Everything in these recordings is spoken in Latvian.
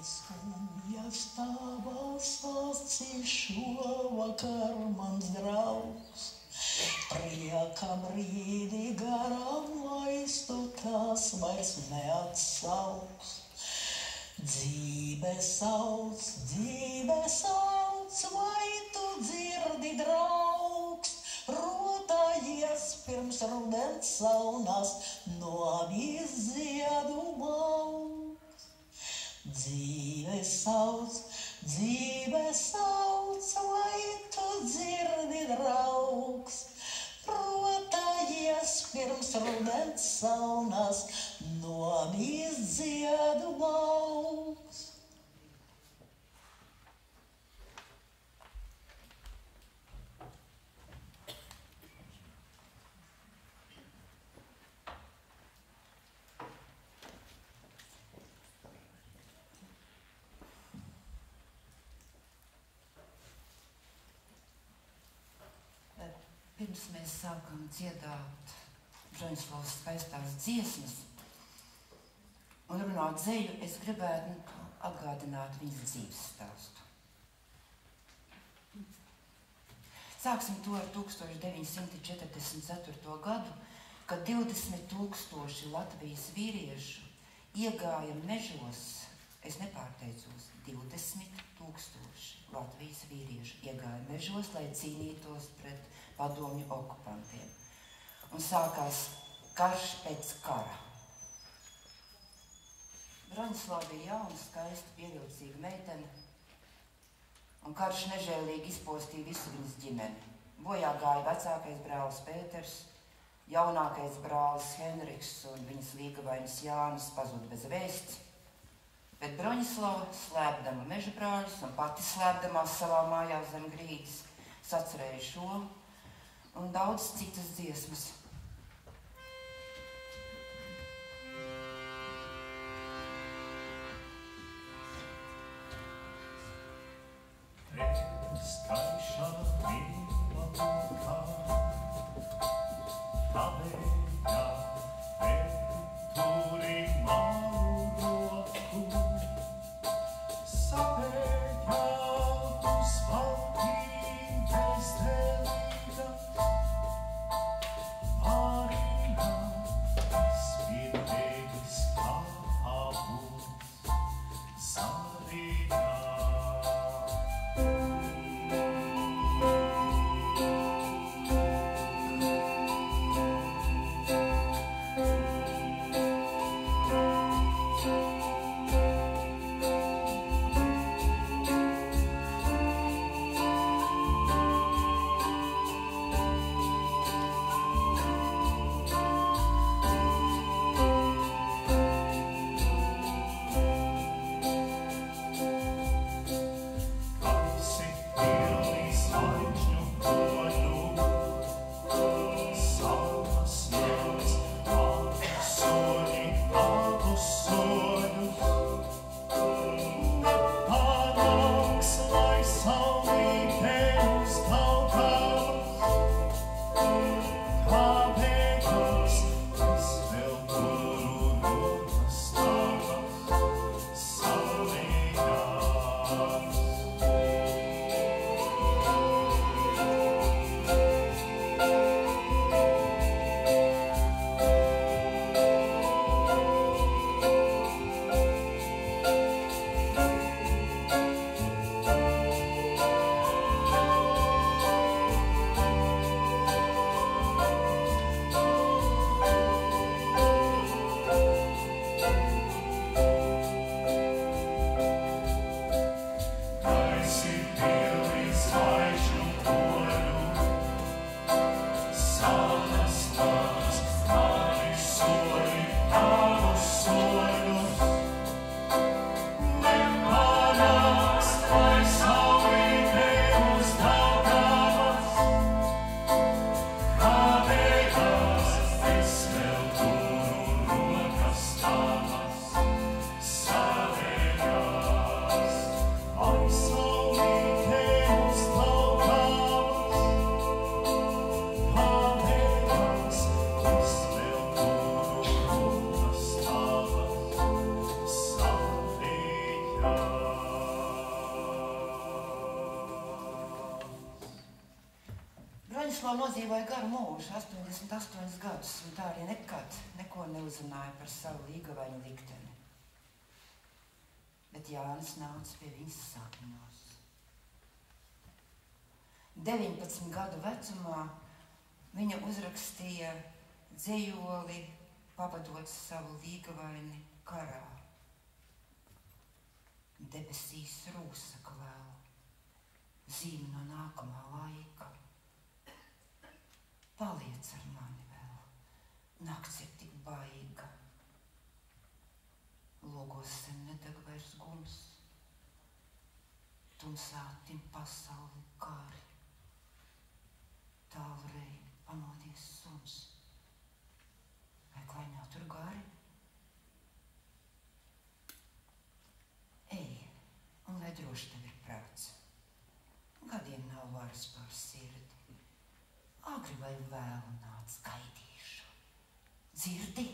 Ja stāvās acis šovakar mans draugs, prieka brīdi garām laistu tās vairs neatsauks. Dzīve sauc, vai tu dzirdi, draugs, rotājies pirms rudens saunās no avis ziedu mauks. Dzīve sauc, vai tu dzirdi, draugs, rotājies pirms rudens saunās no avis ziedu mauks. Pirms mēs sākam dziedāt Broņislavas skaistās dziesmas un runāt dzeju, es gribētu atgādināt viņas dzīves stāstu. Sāksim to ar 1944. gadu, kad 20,000 Latvijas vīriešu iegāja mežos, es nepārteicos, 20,000 Latvijas vīriešu iegāja mežos, lai cīnītos pret padomju okupantiem. Un sākās karš pēc kara. Broņislava bija jauna, skaista, pievilcīga meitene, un karš nežēlīgi izpostīja visu viņas ģimeni. Bojā gāja vecākais brālis Pēters, jaunākais brālis Henriks un viņas līgavainis Jānis pazuda bez vēsts, bet Broņislava, slēpdama meža brāļus un pati slēpdamās savā mājā zem grīdas, sacerēja šo un daudz citas dziesmas. Skaišā mīla mūkā, tavējā turi malu roku, sapējā tu spaltīm teistelīga, Marina spirtēvis kā abus sarīgā. nodzīvoja garu mūžu, 88 gadus, un tā arī nekad neko neuzzināja par savu līgavainu likteni. Bet Jānis nāca pie viņas sapņos. 19 gadu vecumā viņa uzrakstīja dzejoli, pavadot savu līgavaini karā. Debesīs rūsaka vēl, zīme no nākamā laika. Paliec ar mani vēl, nakts ir tik baiga. Logos sen nedeg vairs guns, tumsātim pasauli kāri. Tālrei pamodies suns, vai klaiņā tur gari? Ej, un lai droši tev ir prāts, gadiem nav varas pār sirdi. Agri vai vēlu nāc gaidīšu. Dzirdi?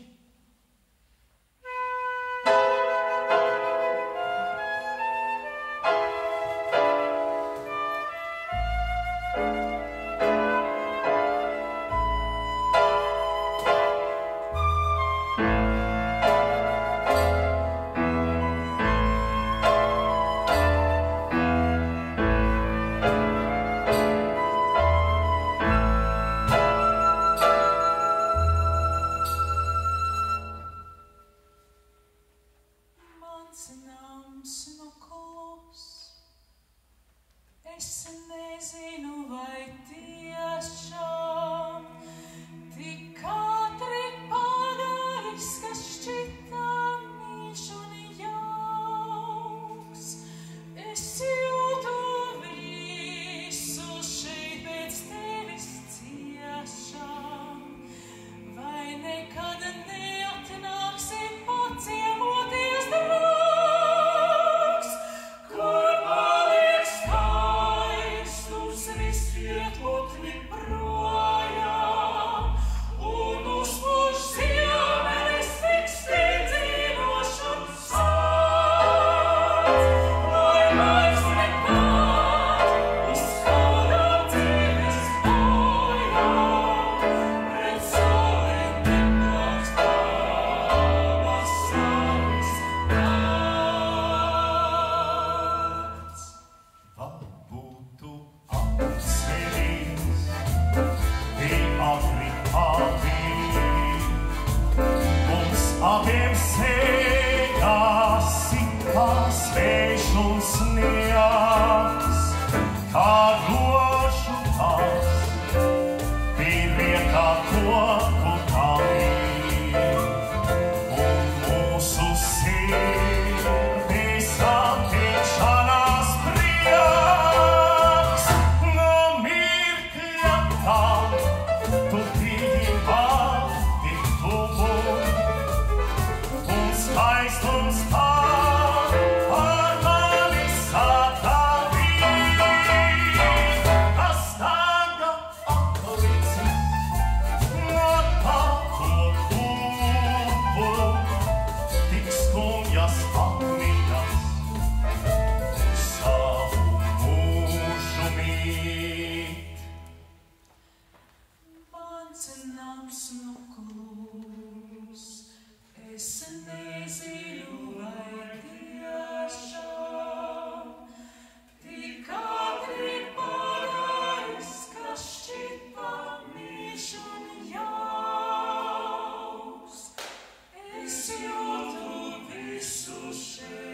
Share.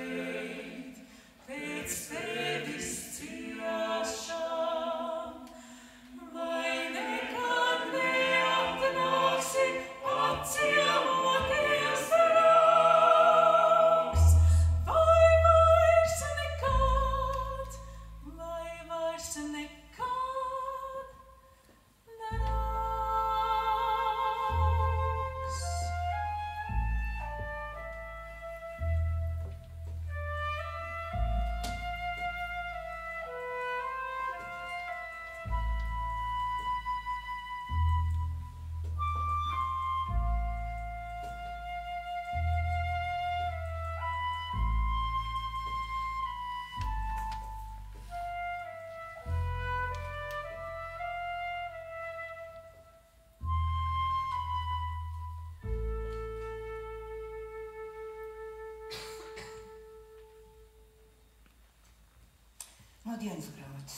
dienas grāmatas.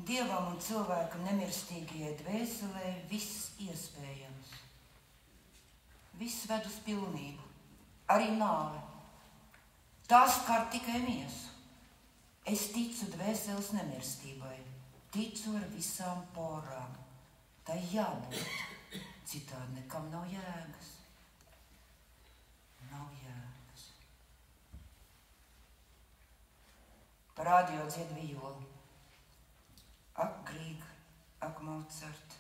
Dievam un cilvēkam nemirstīgajai dvēselē viss iespējams. Viss ved uz pilnību, arī nāve. Tās skar tikai miesu. Es ticu dvēseles nemirstībai, ticu ar visām porām. Tai jābūt, citādi nekam nav jēgas. Nav jēgas. Par radio dzied vijoli. Ak, Grīga, ak, Mozart,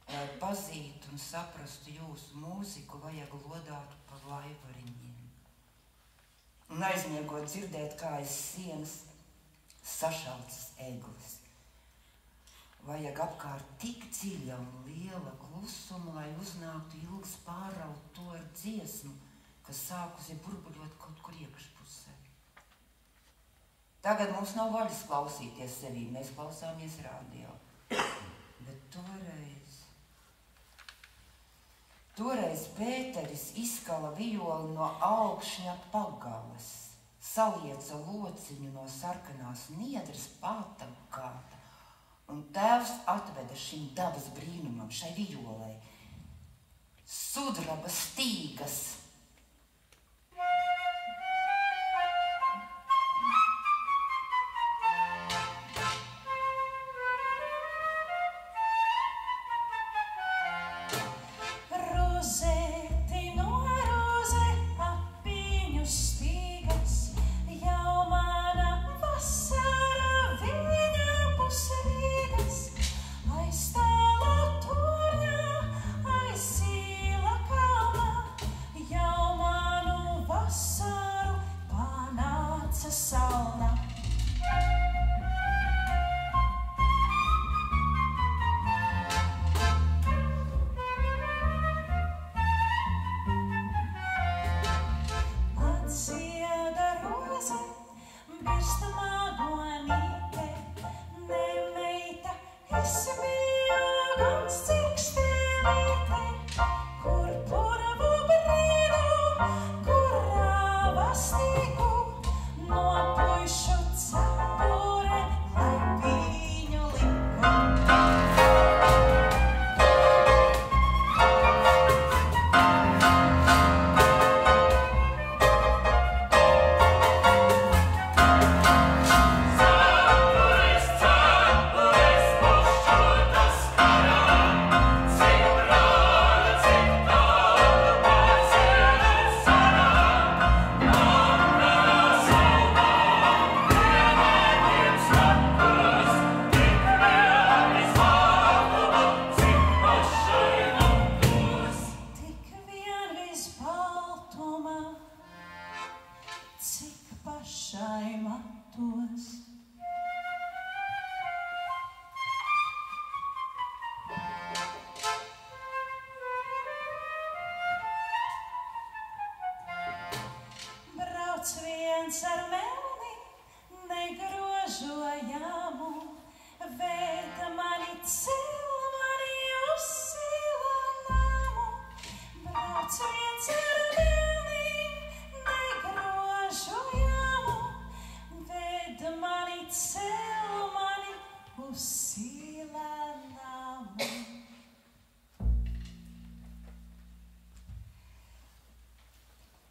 lai pazītu un saprastu jūsu mūziku, vajag lodāt pa laivariņiem. Un aizmiegot dzirdēt, kā aiz sienas sašalcas eglis. Vajag apkārt tik dziļa un liela klusuma, lai uznāktu ilgs pāraut to ar dziesmu, kas sākusi burbuļot kaut kur iekšpusē. Tagad mums nav vaļas klausīties sevī, mēs klausāmies radio. Bet toreiz Pēteris izkala vijoli no augšņa pagales, salieca lociņu no sarkanās niedras pātagāta, un tēvs atveda šim dabas brīnumam, šai vijolei, sudraba stīgas.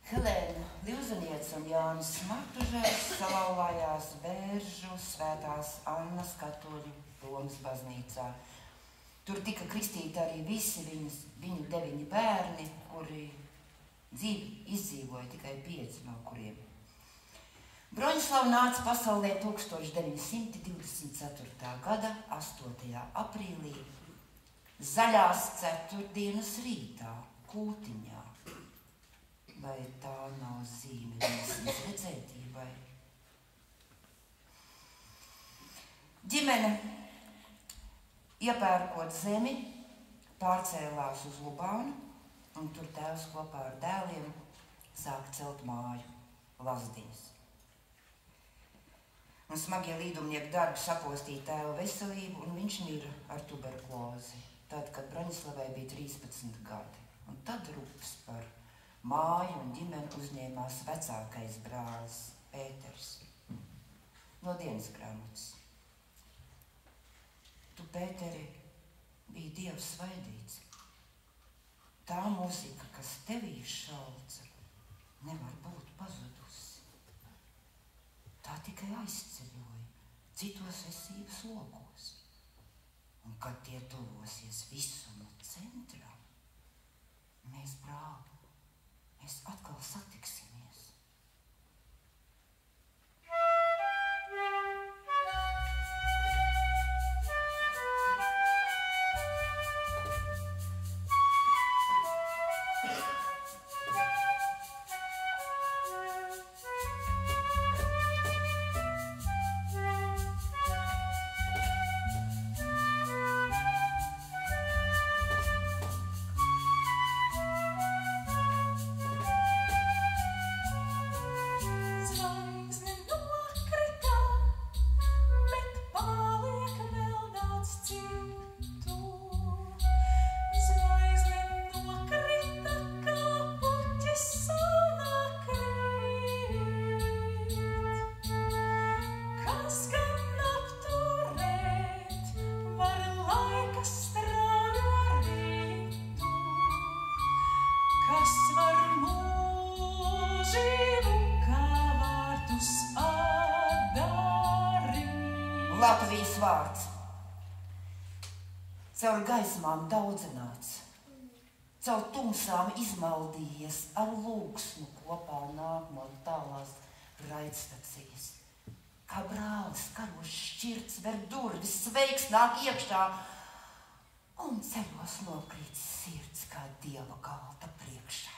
Helēna Livzaniece un Jānis Martužēs salauzās Bēržu Svētās Annas katoļu Romas baznīcā. Tur tika kristīti arī visi viņu 9 bērni, kuri izdzīvoja tikai 5 no kuriem. Broņislava nāca pasaulē 1924. gada 8. aprīlī, zaļās ceturtdienas rītā, Kūtiņā. Vai tā nav zīme viņas redzētībai? Ģimene, iepērkot zemi, pārcēlās uz Lubānu, un tur tēvs kopā ar dēliem sāk celt māju, Lazdiņas. Un smagie līdumnieku darbi sapostīja tēva veselību, un viņš mira ar tuberkulozi, tad, kad Broņislavai bija 13 gadi. Un tad rūpes par māju un ģimeni uzņēmās vecākais brālis Pēters. no dienas grāmatas. Tu, Pēteri, biji Dievs svaidīts. Tā mūzika, kas tevī šalca, nevar būt pazudusi. Tā tikai aizceļoja citos esības lokos. Un kad tie tuvosies visuma centram, mēs, brāl, mēs atkal satiksimies. Latvijas vārds, caur gaismām daudzināts, caur tumsām izmaldījies, ar lūgsmu kopā nāk no tālās raidstacijas. Kā brālis karos šķirts, ver durvis, sveiks nāk iekšā, un ceļos nokrīt sirds kā Dieva galda priekšā.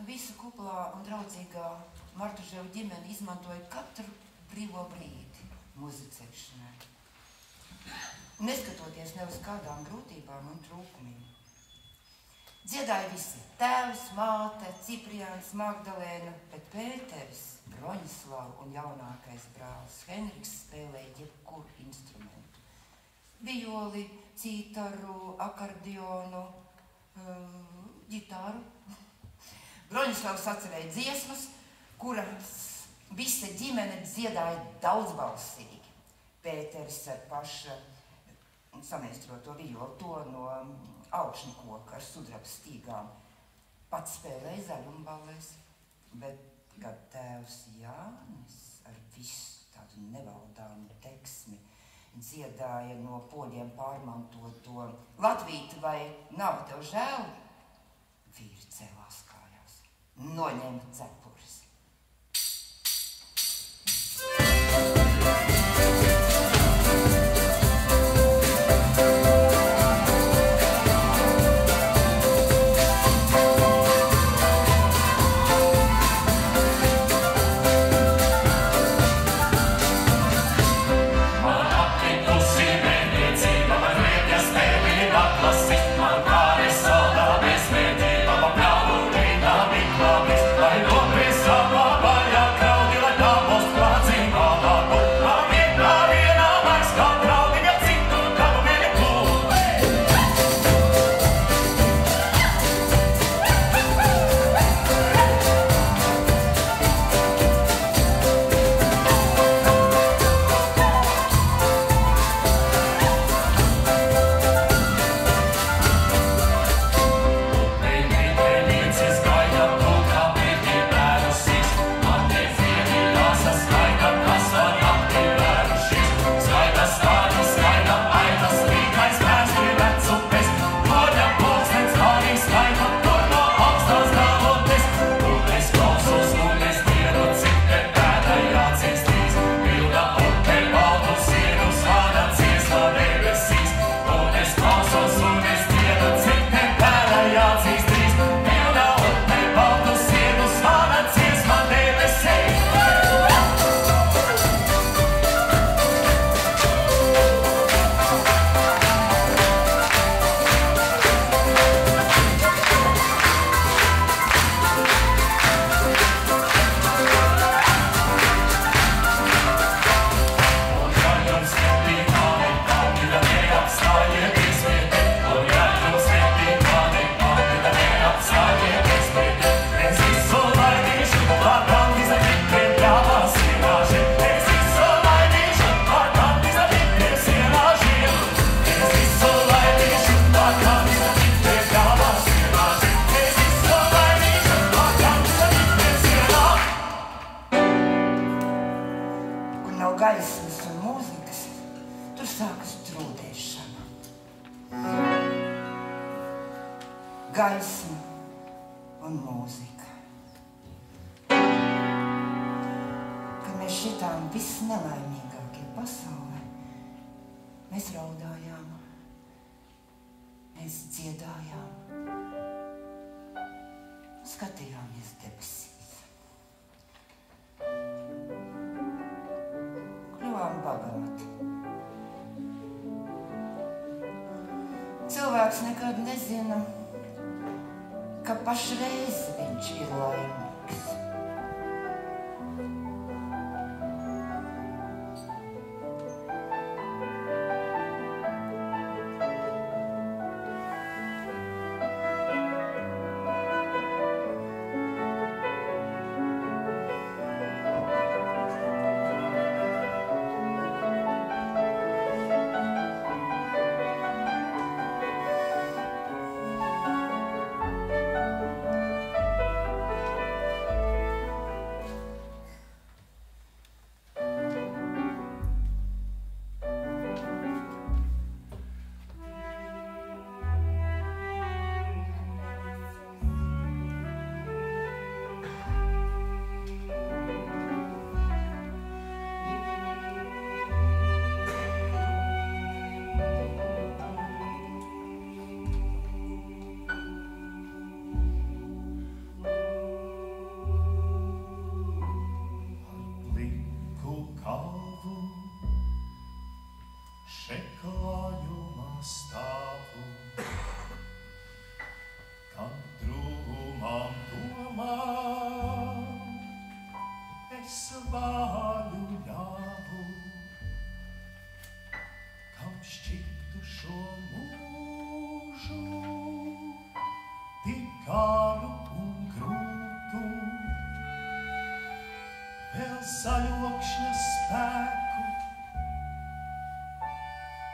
Visa kuplā un draudzīgā Martuževu ģimene izmantoja katru brīvo brīdi muzicēšanai. Neskatoties ne uz kādām grūtībām un trūkumiem. Dziedāja visi - tēvs, māte, Cipriāns, Magdalēna, bet Pēteris, Broņislava un jaunākais brālis Henriks spēlēja jebkuru instrumentu. Violi, cītaru, akordionu, ģitāru. Broņislavs atcerēja dziesmas, kuras visa ģimene dziedāja daudzbalsīgi. Pēters ar paša samēstroto vijolu, to no augšņu koka ar sudraba stīgām. Pats spēlēja zaļumballēs, bet kad tēvs Jānis ar visu tādu nevaldāmu teksmi dziedāja no poļiem pārmantoto Latvīti vai nav tev žēl, vīri cēlās kājās, noņēma cepures. Gaismas un mūzikas, tur sākas trūdēšana. Gaisma un mūzika. Kad mēs šitām visnelaimīgākie pasaulē, mēs raudājām, mēs dziedājām, skatījāmies debesīs. Bagāti. Cilvēks nekad nezina, ka pašreiz viņš ir laimīgs. saļokšņa spēku.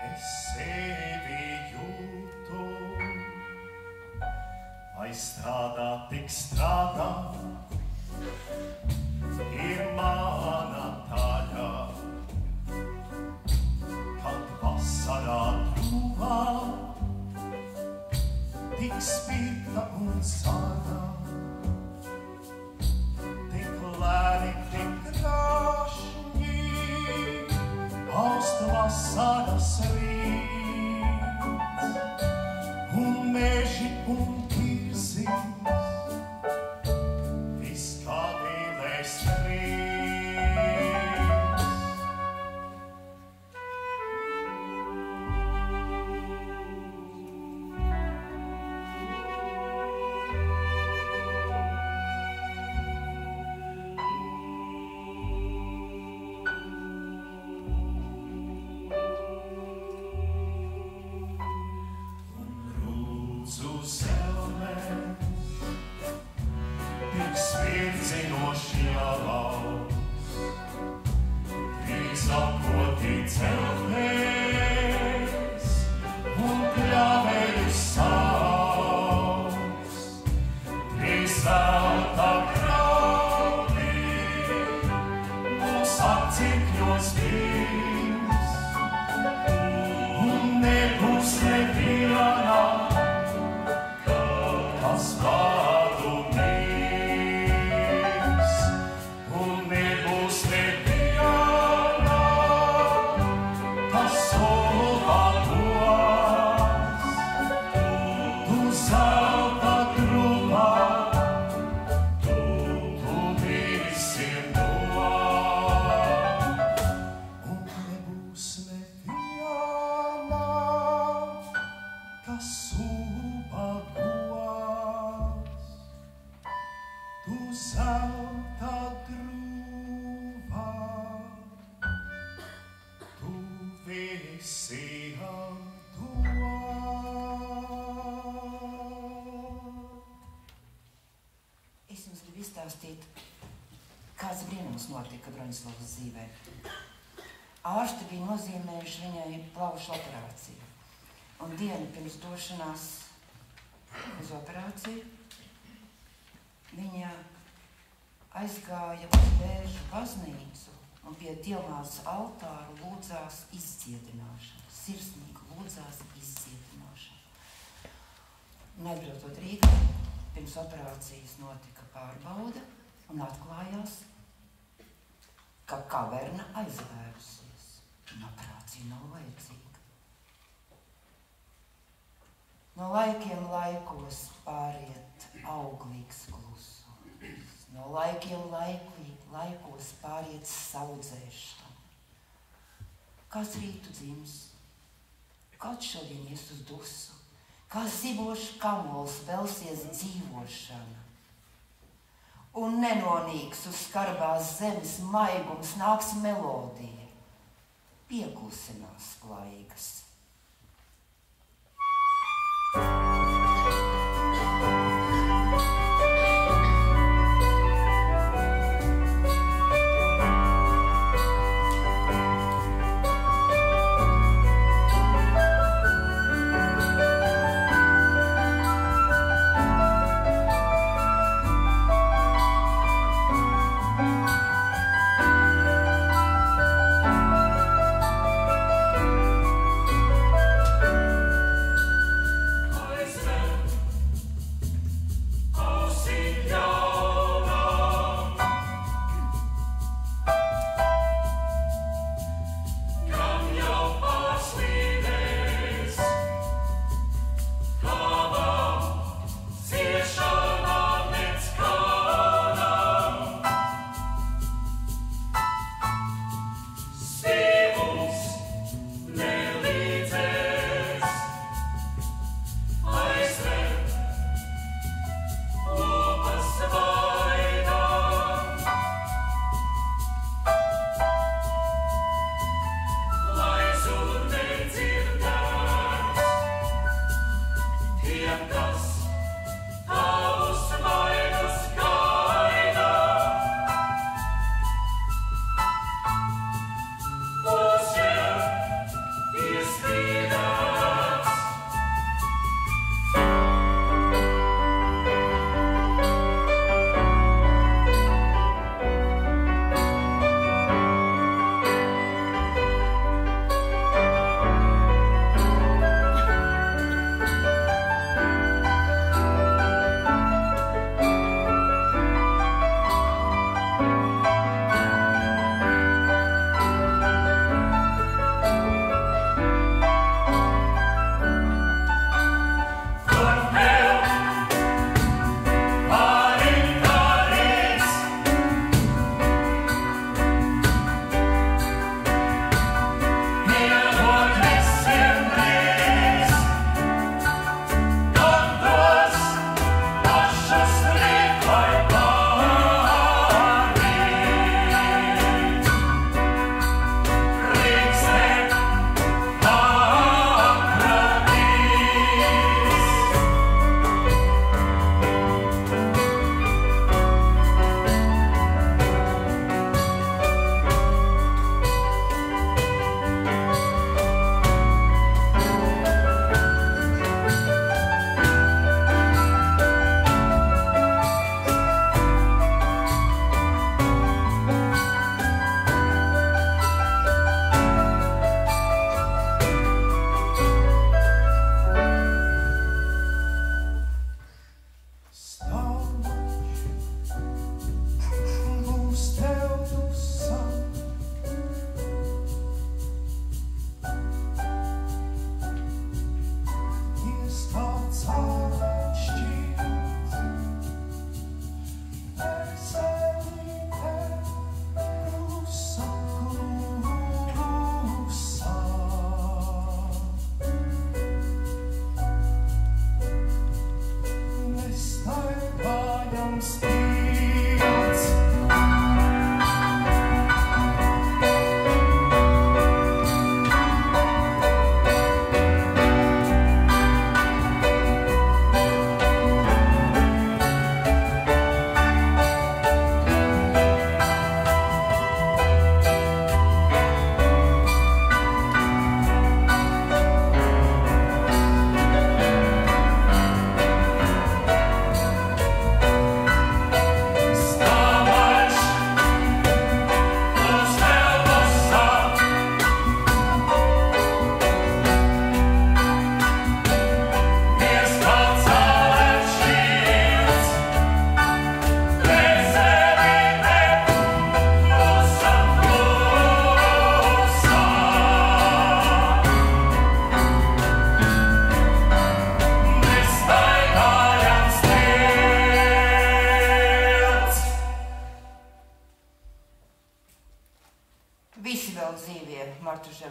Es sevi jūtu, vai strādā tik strādā, ir mana taļa. Kad vasarā drūvā, tik spīta un sāna, tik lēni, tik rašņi, aust vasaras rīts, un meži un tirzīs, viss kā vīlēs rīts. Tik svirdzinoši alaus, drīz apkoti celtnēs un pļaveļu saus. Drīz zelta graudi mūs apcirkļos virs, un nebūs nevienā, kas vārdu mirs, un nebūs nevienā, kas solā dos. Tu zelta drupā, tu visiem dod, un nebūs nevienā, kas upā gods. Tu zelta drūvā, tu visiem dod. Es jums gribu izstāstīt, kāds brīnums notika Broņislavas dzīvē. Ārsti bija nozīmējuši viņai plaušu operāciju. Un dienu pirms došanās uz operāciju viņa aizgāja uz Bēržu baznīcu un pie Dievmātes altāru lūdzās izcietināšanu. Sirsnīgi lūdzās izcietināšanu. Un atbraucot Rīgā, pirms operācijas notika pārbaude un atklājās, ka kaverna aizvērusies un operācija nav vajadzīga. No laikiem laikos pāriet auglīgs klusums, no laikiem laikos pāriet saudzēšana. Kāds rītu dzims, kāds šodien ies uz dusu, kā zibošs kamols velsies dzīvošana. Un nenonīgs uz skarbās zemes maigums nāks melodija, pieklusinās klaigas.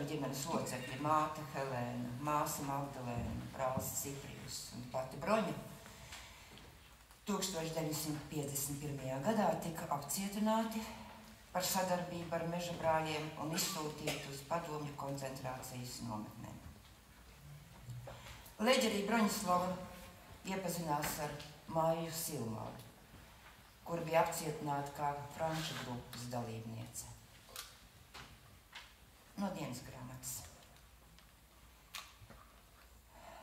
8 ģimenes locekļi - māte Helēna, māsa Magdalēna, brālis Ciprijus un pati Broņa. 1951. gadā tika apcietināti par sadarbību ar meža brāļiem un izsūtīti uz padomju koncentrācijas nometnēm. Leģerī Broņislava iepazinās ar Māju Silmāru, kur bija apcietināta kā franču grupas dalībniece. No dienas grāmatas.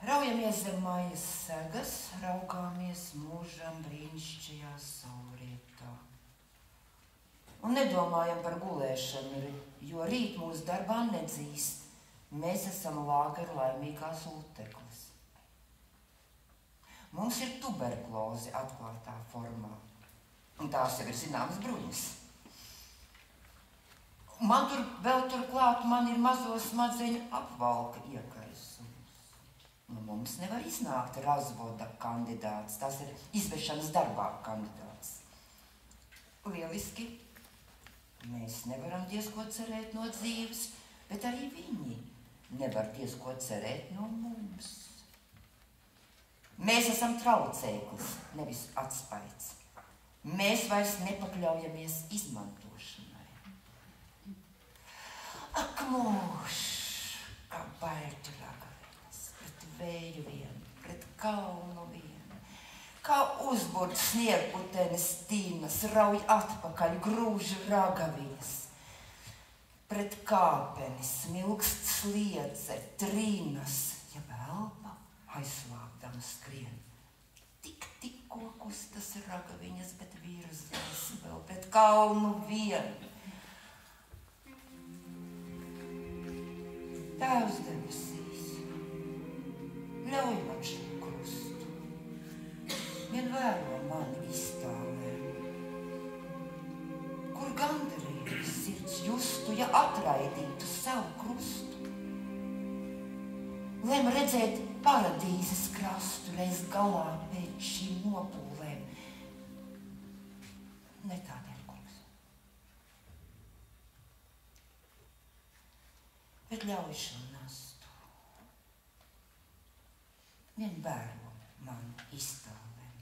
Raujamies zem mājas segas, raugāmies mūžam brīnišķīgā saulrietā. Un nedomājam par gulēšanu, jo rīt mūsu darbā nedzīst. Mēs esam lāgera laimīgās luteklis. Mums ir tuberkuloze atklātā formā, un tās jau ir zināmas bruņas. Man turklāt ir mazo smadzeņu apvalka iekaisums. No mums nevar iznākt razvoda kandidāts, tas ir izvešanas darbā kandidāts. Lieliski. Mēs nevaram diezko cerēt no dzīves, bet arī viņi nevar diezko cerēt no mums. Mēs esam traucēklis, nevis atspaids. Mēs vairs nepakļaujamies izmantošanai. Ak, mūž, kā baļķu ragaviņas, pret vēju vien, pret kalnu vien, kā uzburts sniegputenes tīnas, rauj atpakaļ grūž ragaviņas. Pret kāpeni smilkst sliedze, trīnas, ja elpa aizslāpdama skrien. Tikko kustas ragaviņas, bet virzās vēl pret kalnu vien. Tēvs debesīs, ļauj man šo krustu, vien vēro mani iztālē, kur gandarījums sirds justu, ja atraidītu savu krustu. Lem redzēt paradīzes krastu reiz galā pēc šīm nopūlēm. Ne tādēļ, kungs, bet ļauj šo nastu, vien vēro man iztālēm.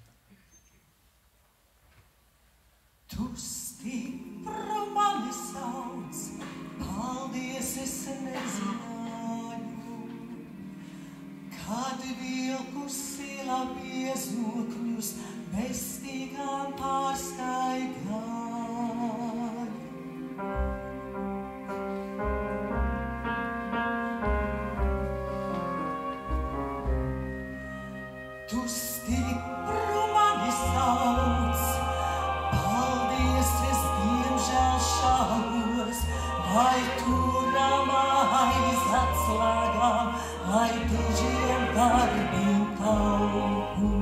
Tu stipru mani sauc, paldies, es nezināju, kad vilku silā piezokļus bestīgām pārstaigāju. Tu stipru mani sauc, paldies, es diemžēl šaubos, vai turam aiz atslēgām, vai dažiem darbiem kalpos.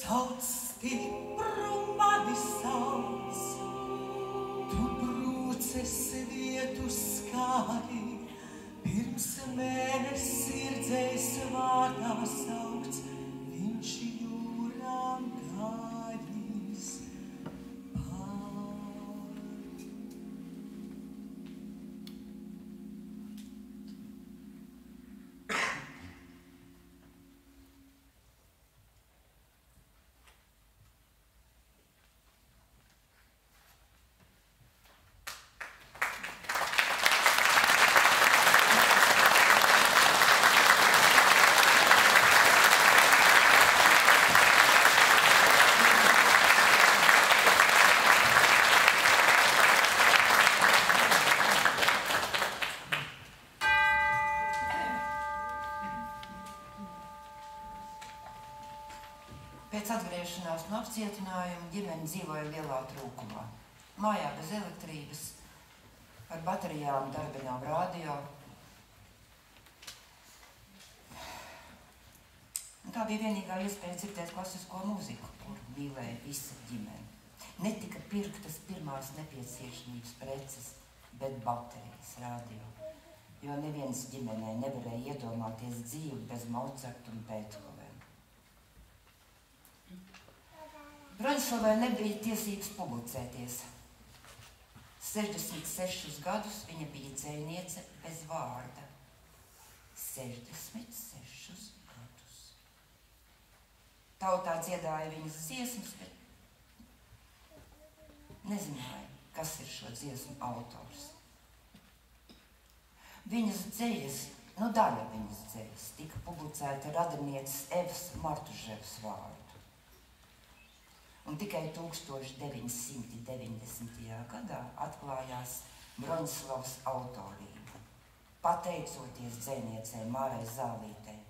Sauc stipru mani sauc, tu brūces vietu skāri, pirms mēnesi ir dzējs vārdā saukts, viņš jūrām gājis pāri. Pēc atgriešanās no apcietinājuma ģimene dzīvoja lielā trūkumā. Mājā bez elektrības, ar baterijām darbinām radio. Un tā bija vienīgā iespēja dzirdēt klasisko mūziku, kur mīlēja visa ģimene. Netika pirktas pirmās nepieciešamības preces, bet baterijas radio, jo neviens ģimenē nevarēja iedomāties dzīvi bez Mozarta un Beethovena. Broņislavai nebija tiesības publicēties. 66 gadus viņa bija dzejniece bez vārda. 66 gadus. Tautā dziedāja viņas dziesmas, bet nezināja, kas ir šo dziesmu autors. Viņas dzejas, daļa viņas dzejas, tika publicēta radinieces Evas Martuževas vārdu. Un tikai 1990. gadā atklājās Broņislavas autorība, pateicoties dzejniecei Mārai Zālītei.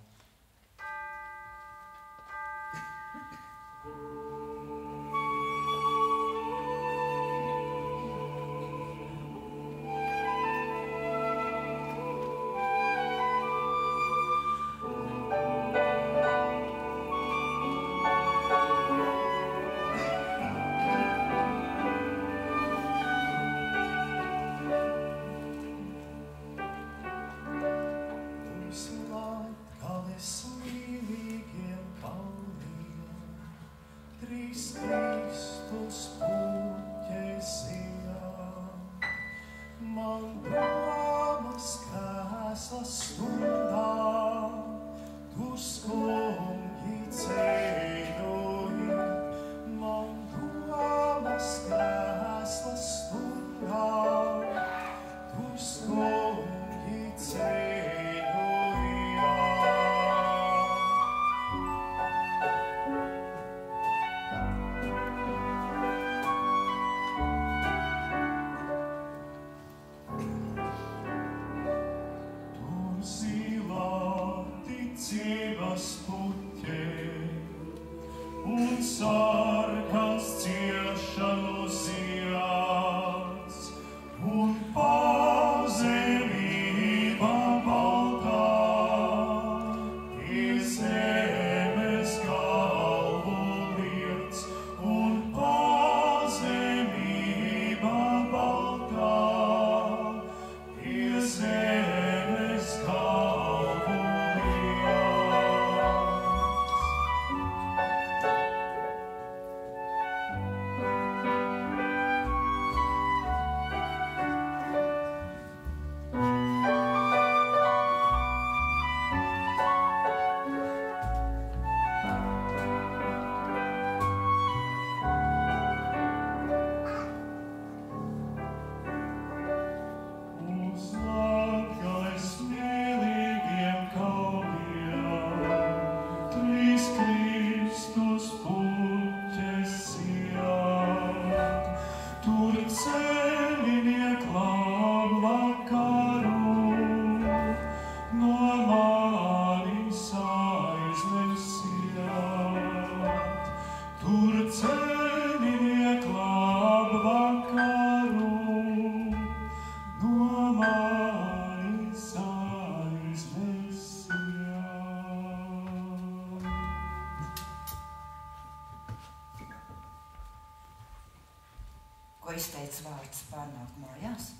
ko izteica vārds pārnākt mājās.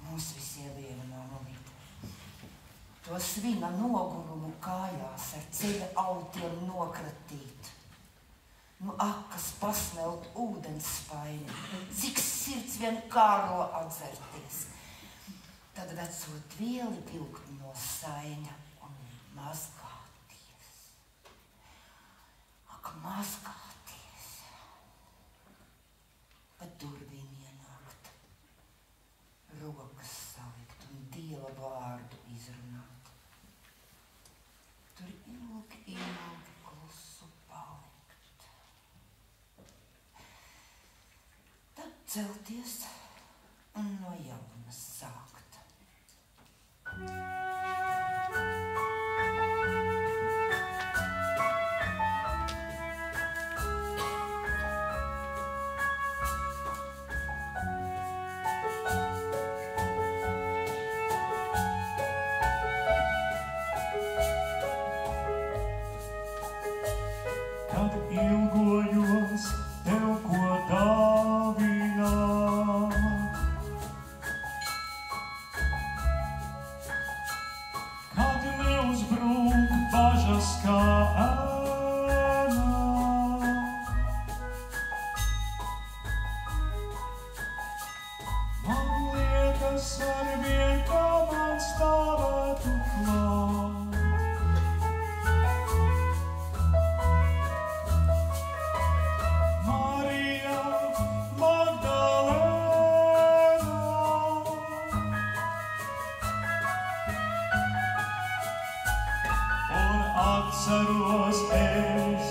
Mūs visi ielieva māmulīte. To svina nogurumu kājās ar ceļa autiem nokratīt. Nu akas pasmelt ūdens spaini, cik sirds vien kāro atzerties. Tad vecot vieli vilkt no saiņa un mazgāties. Ak, mazgāties. Pa durvīm ienākt, rokas salikt un Dieva vārdu izrunāt. Tur ilgi klusu palikt. Tad celties un no jauna sākt. Kad ilgojos tev ko dāvināt, kad neuzbrūk bažas kā ēnā, man liekas arvien, kā man stāvētu klāt. Atceros es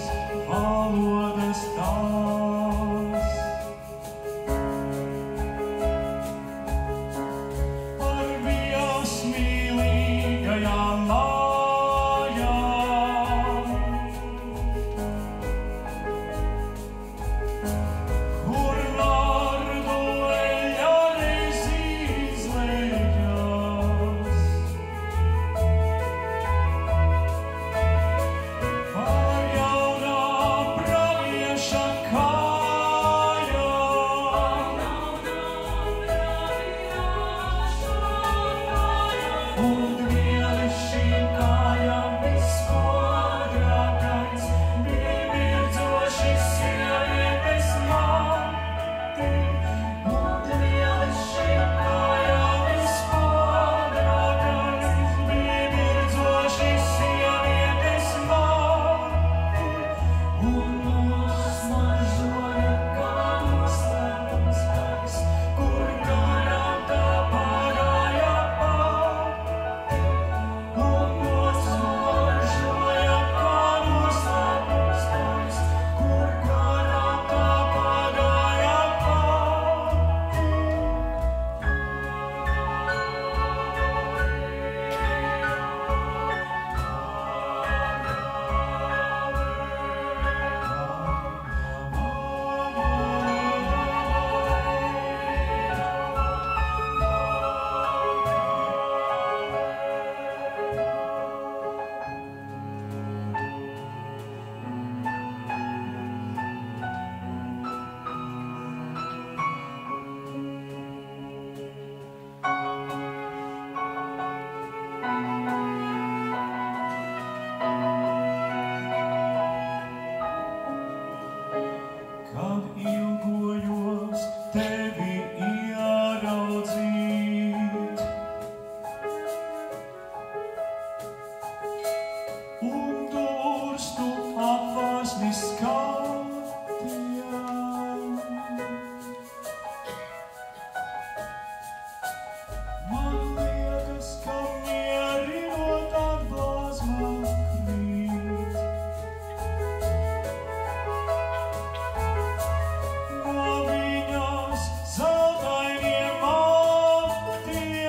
valodas tās, par bijās mīlīgajām mājām, kur vārdu eļļa reiz izlējās. Kad ilgojos tevi ieraudzīt, un durstu apvārsni skatījām. Man liekas, ka mierinot atblāzmā krīt. No viņas zeltainiem aktiem,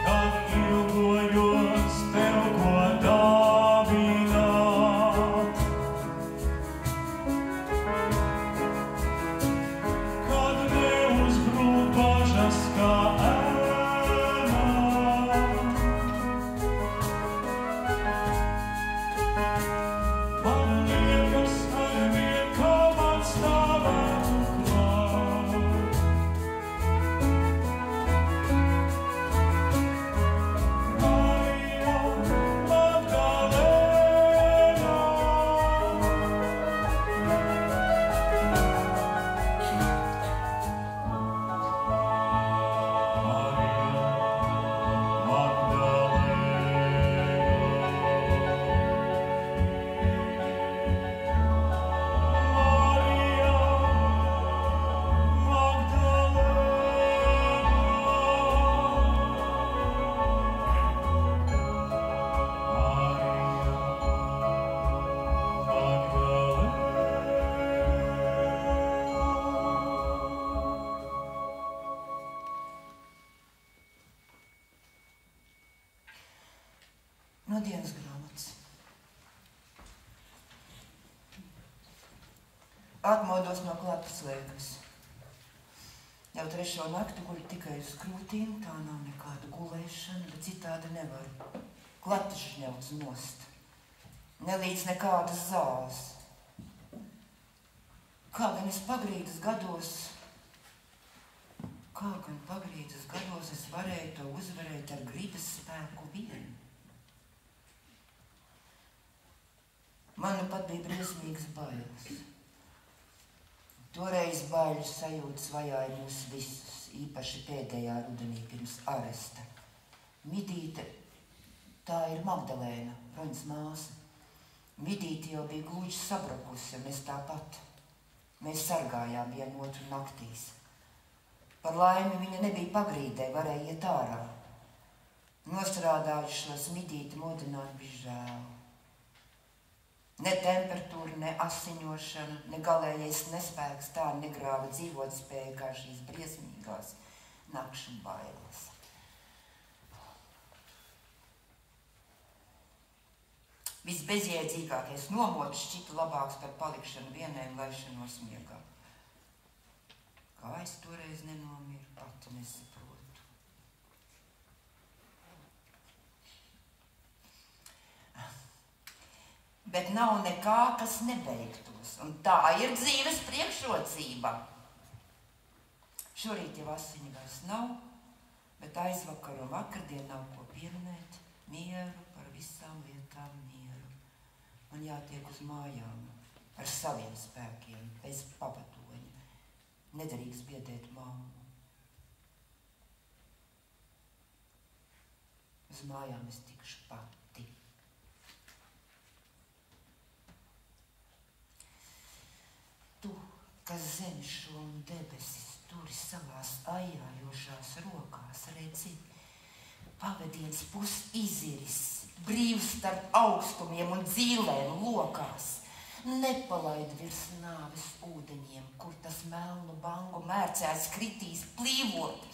kad ilgojos tev no dienas grāmatas. Atmodos no klapas liekas. Jau 3. nakti guļu tikai uz krūtīm, tā nav nekāda gulēšana, bet citādi nevaru. Klapas žņauts nost. Nelīdz nekādas zāles. Kā gan pagrīdes gados es varēju to uzvarēt ar gribas spēku vien. Man nu pat bija briesmīgas bailes. Toreiz baiļu sajūtas vajāja mūs visus, īpaši pēdējā rudenī pirms aresta. Midīte, tā ir Magdalēna, Roņas māsa. Midīte jau bija gluži sabrukusi, un es tāpat. Mēs sargājām vienu otru naktīs. Par laimi viņa nebija pagrīdē, varēja iet ārā. Nostrādājušos Midīti modināt bija žēl. Ne temperatūra, ne asiņošana, ne galējais nespēks tā negrāva dzīvot spēju kā šīs briesmīgās nakšu bailes. Visbezjēdzīgākais nomods šķita labāks par palikšanu vienai un laišanos miegā. Kā es toreiz nenomiru, pati nesaprotu. Bet nav nekā, kas nebeigtos, un tā ir dzīves priekšrocība. Šorīt jau asiņu vairs nav, bet aizvakar un vakardien nav ko pieminēt. Mieru par visām lietām mieru. Man jātiek uz mājām ar saviem spēkiem, bez pavatoņa. Nedrīkst biedēt mammu. Uz mājām es tikšu pati. Tu, kas zemi šo un debesis turi savās ajājošās rokās, redzi, pavadiens iziris, brīvs starp augstumiem un dzīlēm lokās. Nepalaid virs nāves ūdeņiem, kur tas melnu bangu mērcēs kritīs plīvot,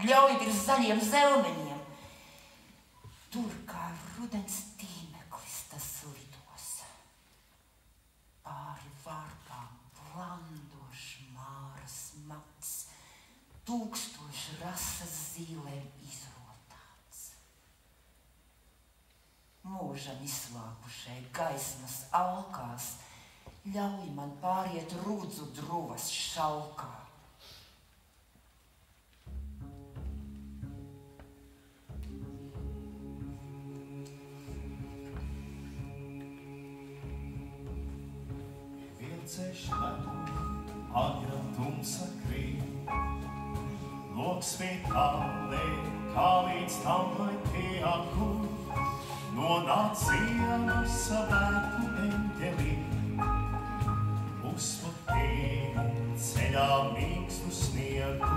ļauj virs zaļiem zelmeņiem. Tur kā rudens tīmeklis tas lidos. Pāri varpām blandošs māras mats, tūkstoši rasas zīlēm izrotāts. Mūžam izslāpušai gaismas alkās, ļauj man pāriet rūdzu druvas šalkā. Vilceļš metu, agra tumsa krīt, loks vīt tālē, kā līdz tam, lai pieaku, nonāc cienu savētu eņģelī. Uzputēju ceļā mīkstu sniegu,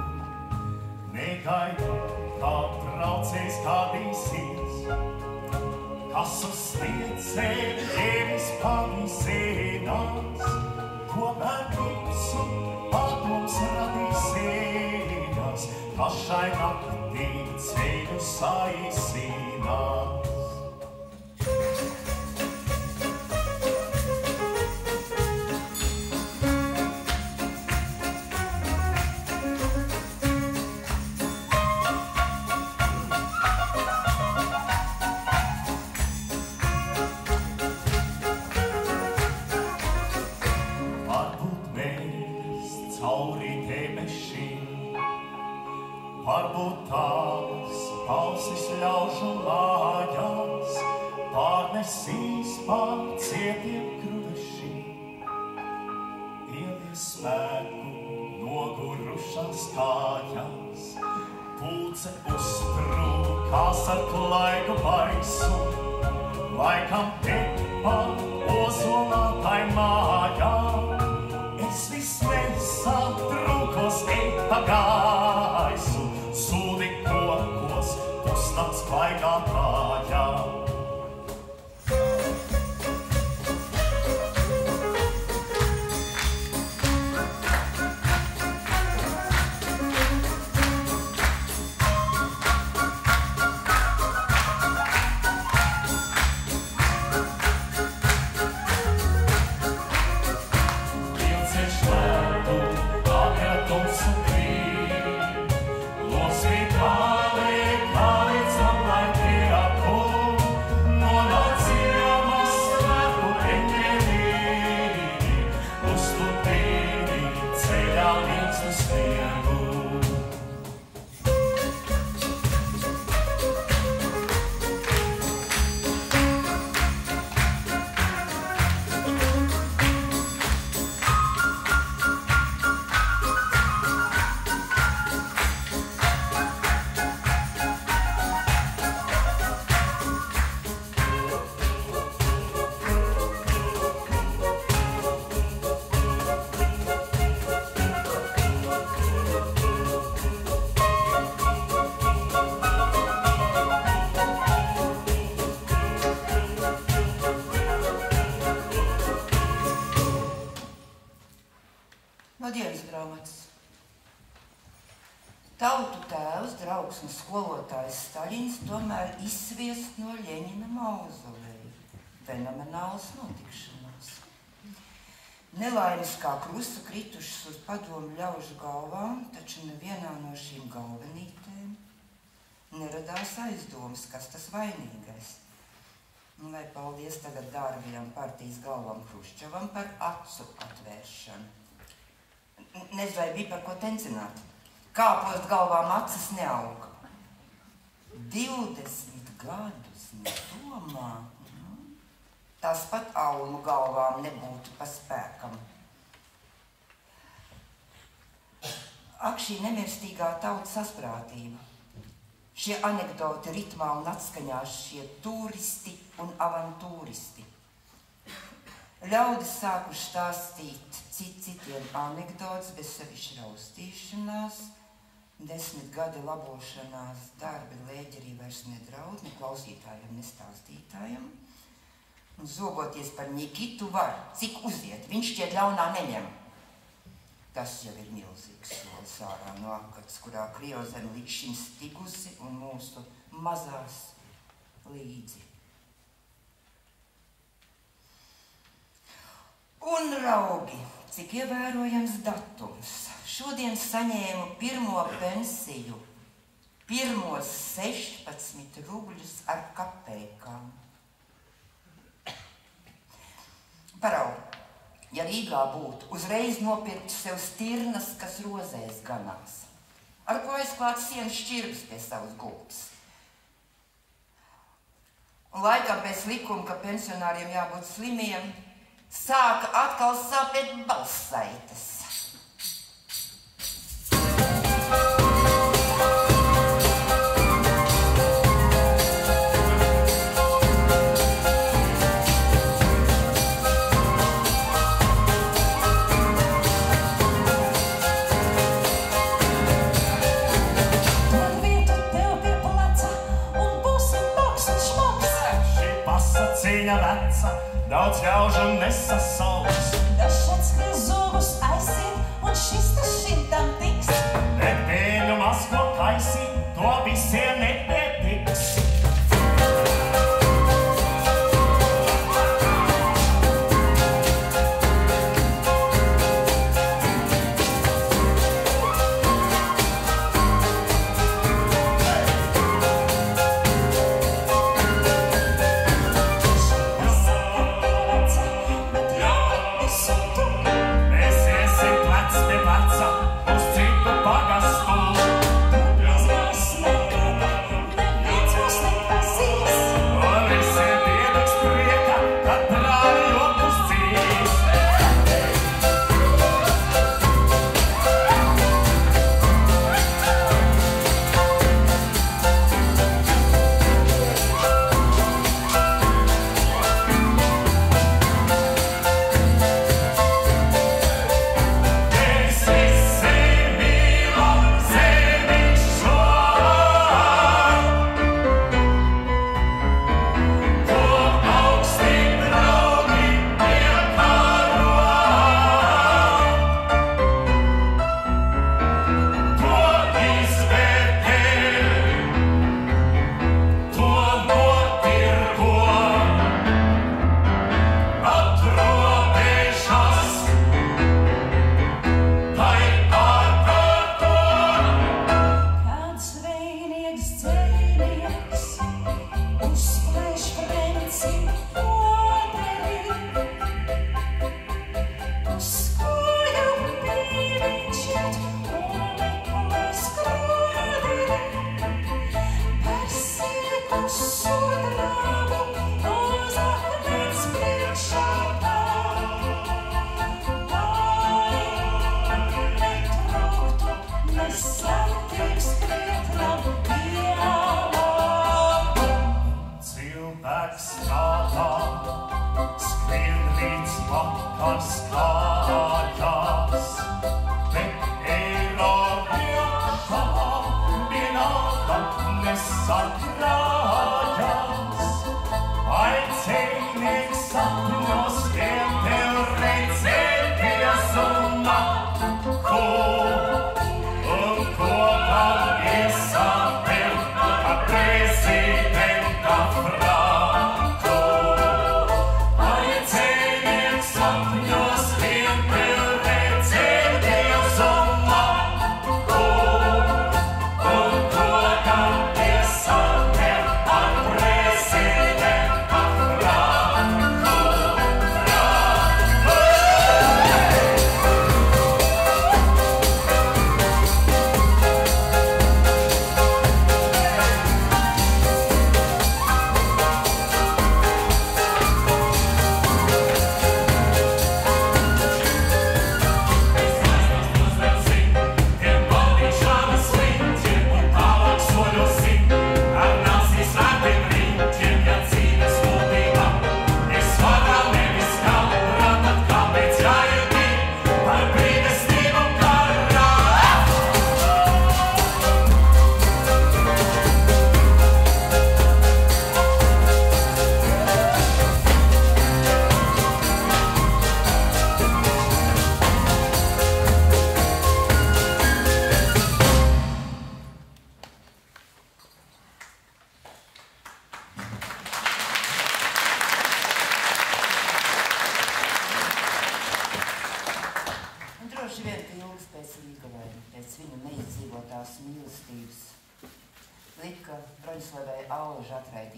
negaidu, kā traucēs kādīsies, kas uz sliecēm ģēvis pavisēnās, tomēr tipsu padoms radīsējās, pašai naktī ceļu saīsīnās. Varbūt tās balsis ļaužu lājās, pārnesīs pār cietiem kruvešiem. Ielies spēku nogurušās kājās, pulce uztrūkās ar klaigu baisu, laikam tepa ozolātai mājā. Es visnesatrūkos eit pa gaisu, sūdi kokos, pusnakts klaigā kājā. tautu tēvs, draugs un skolotājs Staļins tomēr izsviest no Ļeņina mauzoleja. Fenomenāls notikšanās. Nelaimes kā krusta kritušas uz padomu ļaužu galvām, taču nevienā no šīm galvenītēm neradās aizdomas, kas tas vainīgais. Lai paldies tagad dārgajam partijas galvam Hruščovam par acu atvēršanu. Nezinu, vai bija par ko tencināt. Kāpost galvām acis neauga. 20 gadus nedomā. Tas pat aumu galvām nebūtu pa spēkam. Ak, šī nemirstīgā tautas sasprātība. Šie anekdoti ritmā un atskaņās, šie turisti un avantūristi. Ļaudis sākuši stāstīt citiem anekdotus bez sevišķi raustīšanās, 10 gadi labošanās, darbi lēģerī vairs nedraud, ne klausītājiem, ne stāstītājiem. Un zogoties par Nikitu var, cik uziet, viņš šķiet ļaunā neņem. Tas jau ir milzīgs solis ārā no akats, kurā Krievzeme līdz šim stigusi un mūsu mazās līdzi. Un raugi, cik ievērojams datums. Šodien saņēmu pirmo pensiju, pirmos 16 rubļus ar kapeikām. Parau, ja Rīgā būtu, uzreiz nopirkt sev stirnas, kas rozēs ganās, ar ko aizklāt sienas šķirbas pie savas gultas. Un laikā pēc likuma, ka pensionāriem jābūt slimiem, sāka atkal sāpēt balssaites. Veca, daudz ļaužu nesasauks. Dažāds zobus aizsien, un šis tas šitam tiks. Bet pēļu maz ko kaisīt, to visiem nepietiks. Ko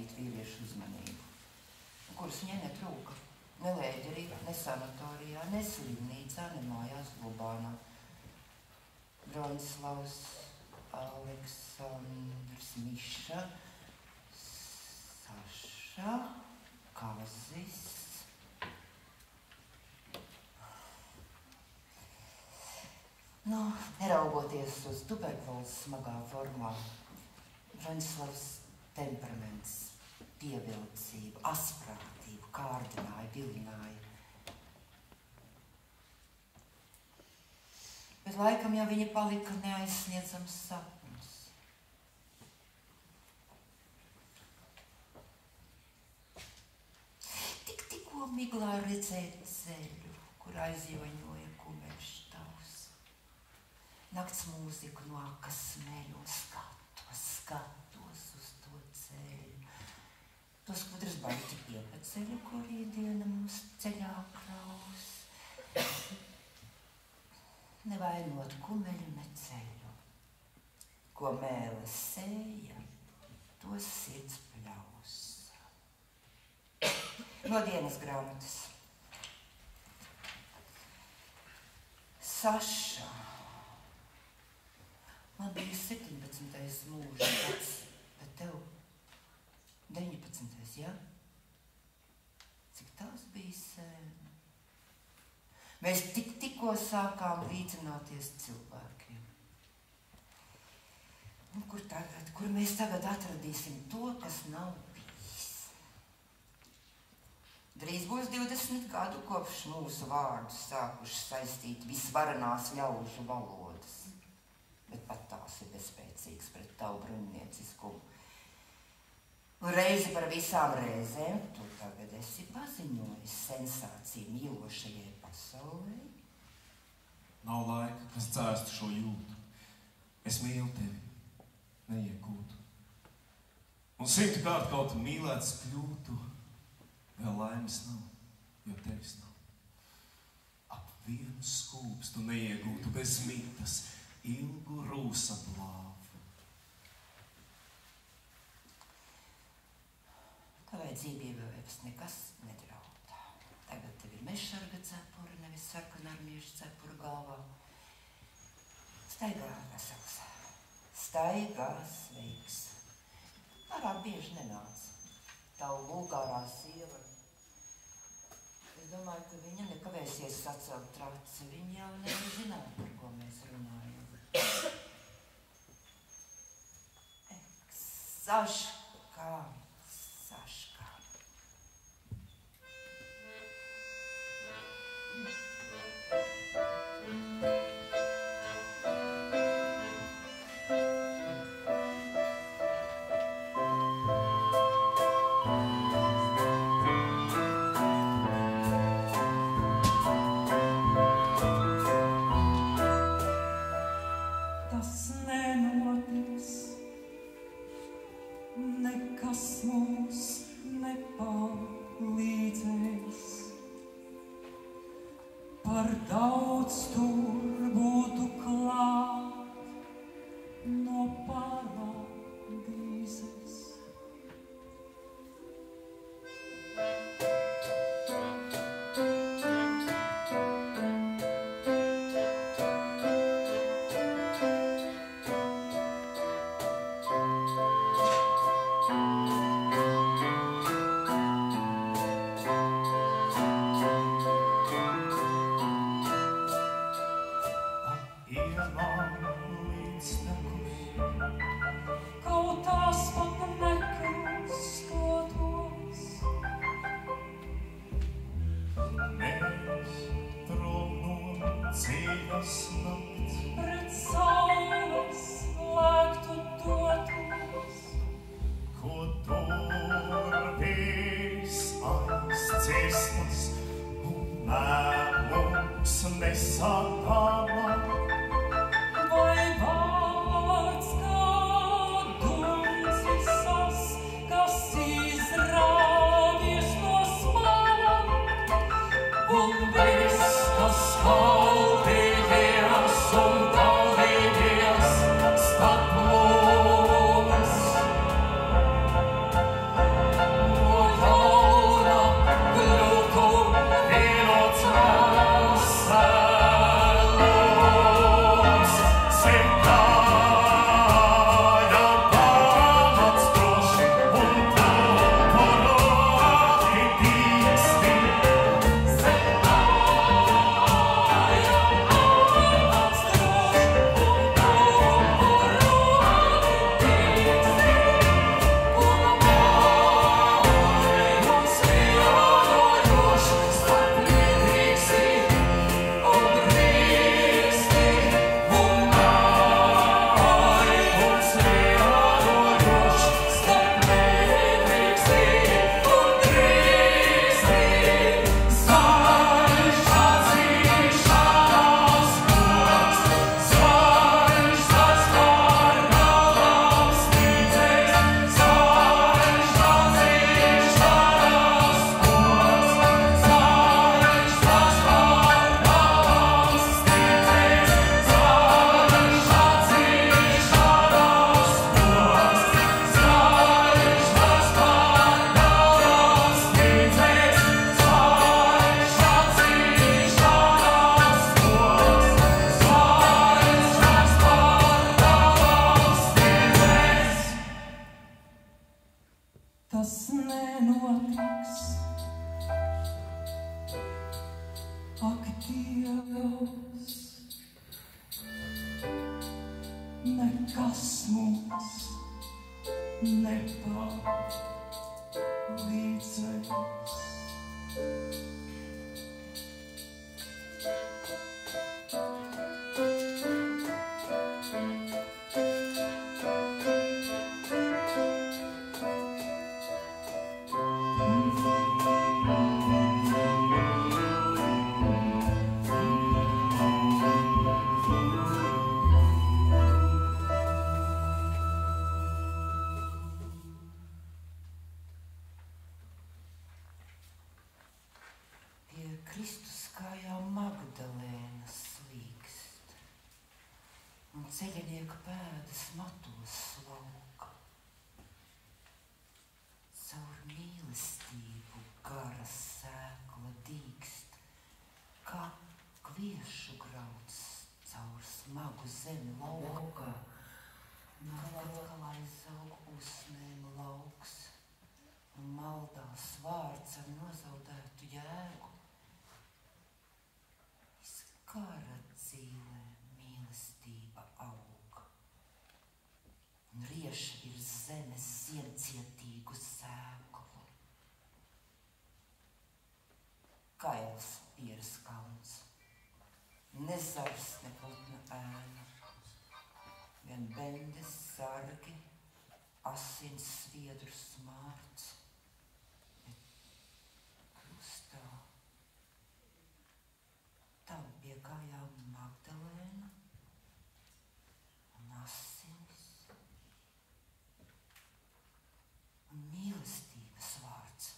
izraidīt vīriešu uzmanību, kuras viņai netrūka. Ne lēģerī, ne sanatorijā, ne slimnīcā, ne mājās Lubānā. Broņislavs, Aleksandrs, Miša, Saša, Kazis. Neraugoties uz tuberkulozes smagā formā, Broņislavs temperaments, pievilcību, asprātību kārdināja, vilināja. Bet laikam jau viņa palika neaizsniedzams sapnis. Tikko miglā redzēt ceļu, kur aizjoņoja kumeļštavs. Nakts mūziku no akas smeļo, skatos uz to ceļu. Tos skudras baļķi piepaceļu, ko rītdiena mums ceļā kraus. Nevainot kumeļu ne ceļu, ko mēle sēja, to sirds pļausa. No dienas grāmatas. Saša. Man bija 17. mūža gads, bet tev 19. ja? Cik tās bija sen? Mēs tikko sākām līdzināties cilvēkiem. Un kur mēs tagad atradīsim to, kas nav bijis? Drīz būs 20 gadu kopš mūsu vārdus sākuši saistīt visvarenās ļaužu valodas. Bet pat tās ir bezspēcīgas pret tavu bruņnieciskumu. Un reizi par visām reizēm tu tagad esi paziņojis sensāciju mīlošajai pasaulē. Nav laika, kas dzēstu šo jūtu. Es mīlu tevi, neiegūtu. Un 100 kārt kaut mīlēts kļūtu, vēl laimes nav, jo tevis nav. Ap vienu skūpstu neiegūtu bez mitas, ilgu rūsa blāvu. Tavai dzīvībai vairs nekas nedraud. Tagad tev ir mešarga cepura, nevis sarkanarmiešu cepura galvā. Staigā vesels, staigā sveiks. Pārāk bieži nenāc. Tavu vulgārā sieva. Es domāju, ka viņa nekavēsies sacelt traci. Viņa jau nezināja, par ko mēs runājam. Saška. notiks. Ak, Dievs, nekas mums nepalīdzēs. Ceļinieka pēdas matos slauka. Caur mīlestību gara sēkla dīkst, kā kviešu grauds caur smagu zemi lauka. Galā izaug usnēm lauks un maldās vārds ar nozaudētu jēgu. Iz kara dzīvē mīlestība aug un rieš virs zemes ziemcietīgu sēklu. Kails pieras kalns, ne zars, ne putna ēna, vien bendes sargi, asins sviedru smārds, bet krustā tam pie kājām Magdalēna un asins un mīlestības vārds.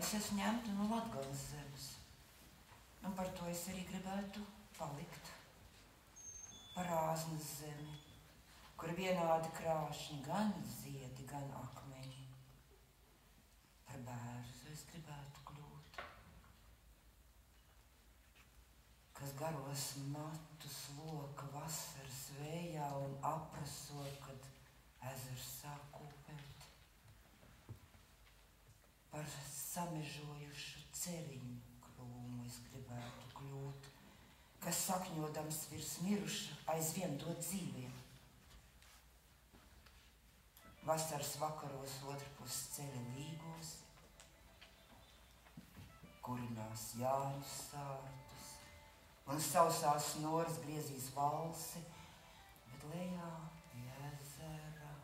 es esmu ņemta no Latgales zemes. Un par to es arī gribētu palikt. Par Āznas zemi, kur vienādi krāšņi gan ziedi, gan akmeņi. Par bērzu es gribētu kļūt, kas garos matus loka vasaras vējā un apraso, kad ezers sāk upēt. Par samežojušu ceriņu krūmu es gribētu kļūt, kas sakņodams virs miruša aizvien dod dzīviem. Vasaras vakaros otrpus ceļa līgos, kurinās Jāņus sārtus, un sausās noras griezīs valsi, bet lejā pie ezera.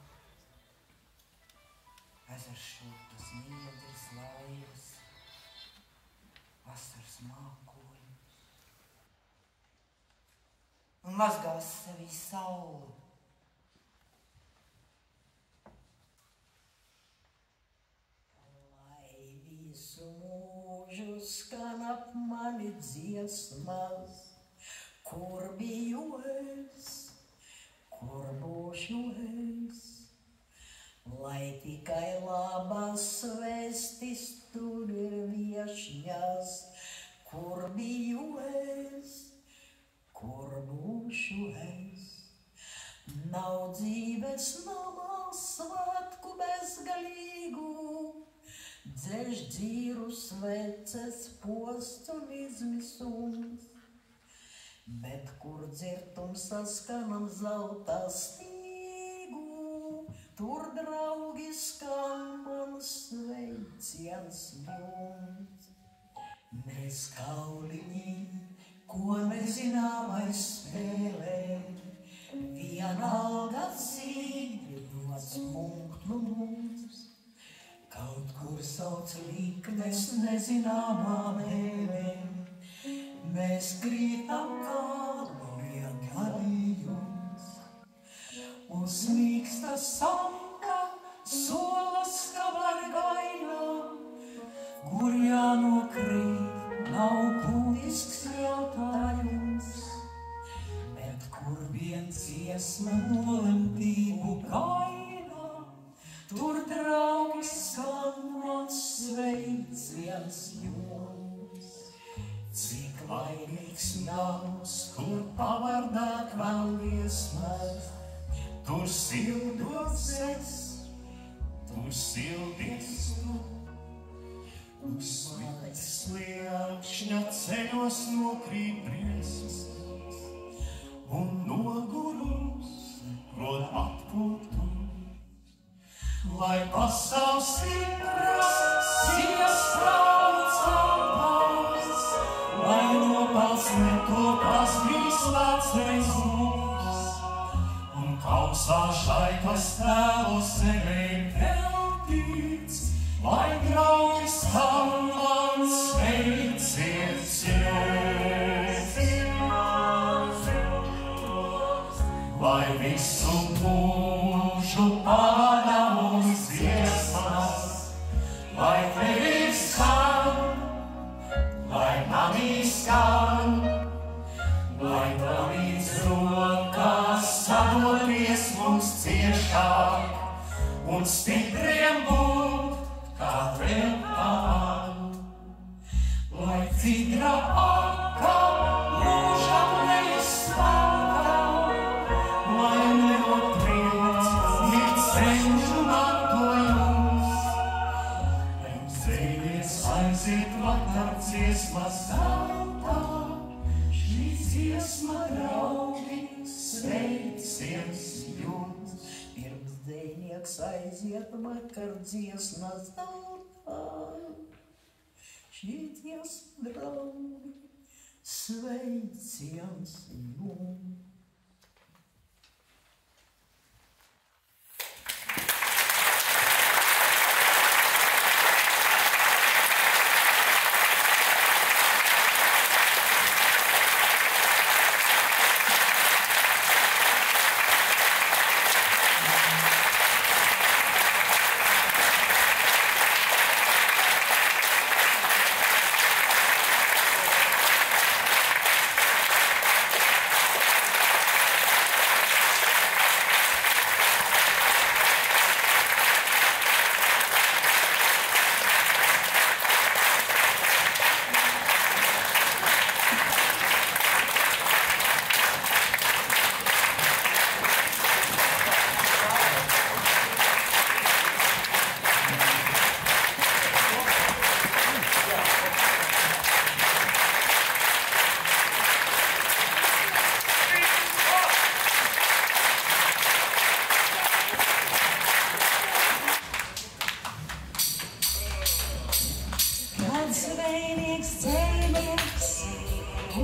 Ezers šūtas niedris, laivas, vasaras mākoņi. Un mazgās sevī saule. Visu mūžu skan ap mani dziesmas, kur biju es, kur būšu es. Lai tikai labas vēstis tur ir viešņas, kur biju es, kur būšu es. Nav dzīves namā svētku bezgalīgu, dzēš dzīru sveces, posts un izmisums, bet kur dzirtums saskanam zelta stīgu, tur draugi skan man sveiciens jums. Mēs kauliņi, ko nezināmais spēlē, vienalga cīņi dots punktu mums. Kaut kur sauc liknes nezināmām ēvēm, mēs krītam kādu gadījums. Uz mīksta sanka solas kabar gainā, kur jānokrīt nav būtisks jautājums, bet kur vien dziesma nolemtību gainā, tur draugi skan mans sveiciens jums. Cik laimīgs nams, kur pavardāk vēl liesmas, tur sildots es, tur sildies tu. Uz sliekšņa ceļos nokrīt briesmas, un nogurums rod atpūtu. Lai pasaules stipras, sievas strauts atpās, lai nopels netopās vislāts reiz mums, un kausā šaikas tēlos sevei veltīts, lai draugi skan man sveiciens jums. Lai visu mūžu pārā mums dziesmas, lai tevi skan, lai manī skan, lai palīdz rokās sadoties mums ciešāk un stipriem būt katriem pār. Lai cidra aka mūžam neizslēgta, lai neotriec mirt senžu mantojums, lai dzēlies aiziet vakar dziesmas zeltā, šī dziesma draugi sveiciens jums. Pirms dejnieks aiziet vakar dziesmas zeltā, šī dziesma draugi sveiciens jums.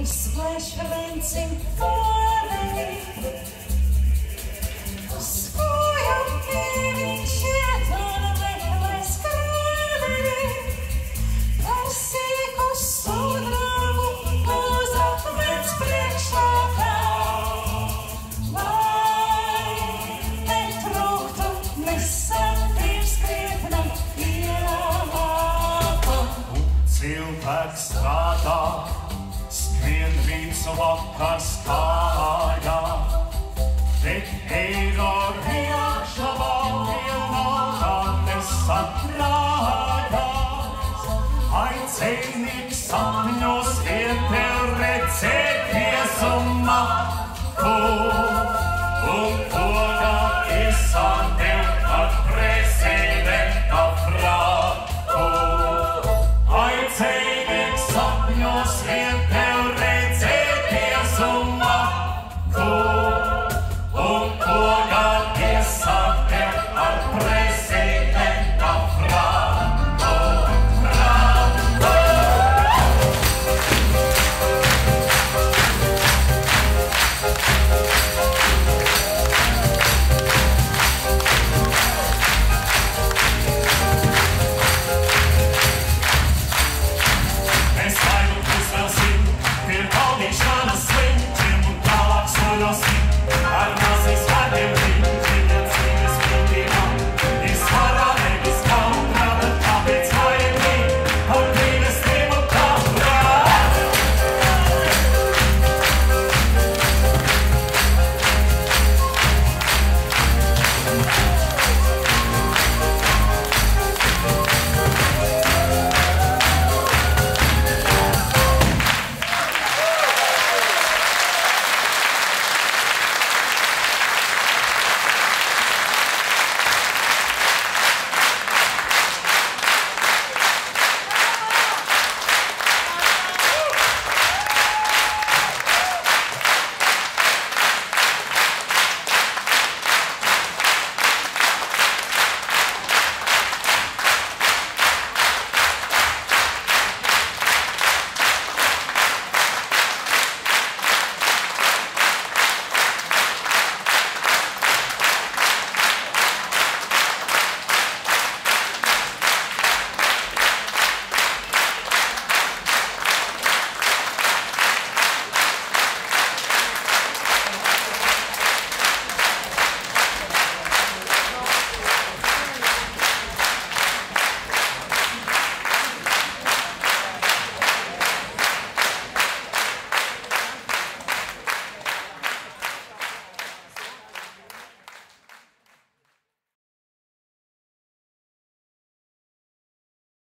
izplēš lencim foreli. Uz kojām viņš iet un meklē skrēveli, par sīku sudrabu uz akmens priekšā kā. Lai netrūktu nesam pirms krietnam ielāpam. Cilvēks strādā, skrien rīts vakars kājā, bet eiro riekšavā pilnā nesakrājās. Ai, ceļnieks sapņos ietev redzēt viesumā, un poga izsādev ar prezidenta frāku. Ai, ceļnieks sapņos ietev